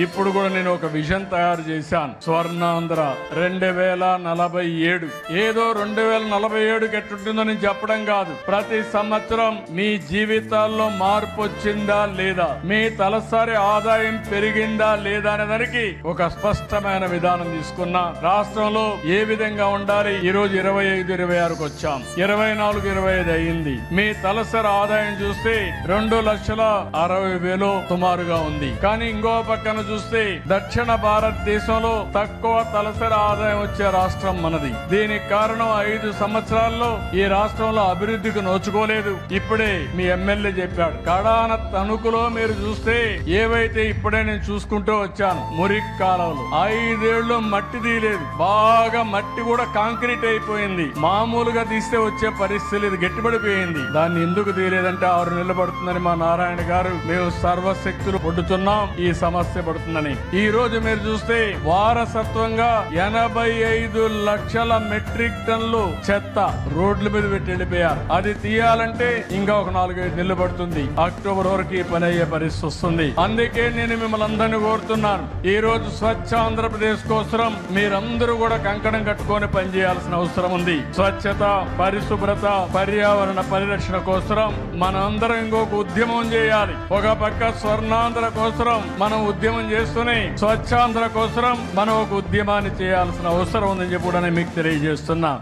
ఇప్పుడు కూడా నేను ఒక విజన్ తయారు చేశాను. స్వర్ణాంధ్ర 2047. ఏదో 2047 ఎట్టుంటుందో నేను చెప్పడం కాదు. ప్రతి సంవత్సరం మీ జీవితాల్లో మార్పు వచ్చిందా లేదా, మీ తలసరి ఆదాయం పెరిగిందా లేదా అనే దానికి ఒక స్పష్టమైన విధానం తీసుకున్నా. రాష్ట్రంలో ఏ విధంగా ఉండాలి, ఈ రోజు 25-26కు వచ్చాం. 24-25 అయింది. మీ తలసరి ఆదాయం చూస్తే 2,60,000 సుమారుగా ఉంది. కానీ ఇంకో పక్కన చూస్తే దక్షిణ భారతదేశంలో తక్కువ తలసరి ఆదాయం వచ్చే రాష్ట్రం మనది. దీనికి కారణం 5 సంవత్సరాల్లో ఈ రాష్ట్రంలో అభివృద్ధికి నోచుకోలేదు. ఇప్పుడే మీ ఎమ్మెల్యే చెప్పాడు. కడాన తణుకులో మీరు చూస్తే ఏవైతే ఇప్పుడే నేను చూసుకుంటూ వచ్చాను, మురికి కాలువలు 5 ఏళ్లు మట్టి తీయలేదు. బాగా మట్టి కూడా కాంక్రీట్ అయిపోయింది. మామూలుగా తీస్తే వచ్చే పరిస్థితి ఇది గట్టిపడిపోయింది. దాన్ని ఎందుకు తీయలేదంటే 6 నెలలు పడుతుందని మా నారాయణ గారు మేము సర్వశక్తులు పొడ్డుతున్నాం ఈ సమస్య పడుతుందని. ఈ రోజు మీరు చూస్తే వారసత్వంగా 85 లక్షల మెట్రిక్ టన్నులు చెత్త రోడ్ల మీద పెట్టి వెళ్ళిపోయారు. అది తీయాలంటే ఇంకా ఒక 4-5 నెలలు పడుతుంది. అక్టోబర్ వరకు ఈ పని అయ్యే పరిస్థితి వస్తుంది. అందుకే నేను మిమ్మల్ని అందరినీ కోరుతున్నాను, ఈ రోజు స్వచ్ఛ ఆంధ్రప్రదేశ్ కోసం మీరందరూ కూడా కంకణం కట్టుకొని పనిచేయాల్సిన అవసరం ఉంది. స్వచ్ఛత, పరిశుభ్రత, పర్యావరణ పరిరక్షణ కోసం మనందరం ఇంకొక ఉద్యమం చేయాలి. ఒక పక్క స్వర్ణాంధ్ర కోసం మనం ఉద్యమం చేస్తూనే స్వచ్ఛాంధ్ర కోసం మనం ఒక ఉద్యమాన్ని చేయాల్సిన అవసరం ఉందని చెప్పి మీకు తెలియజేస్తున్నా.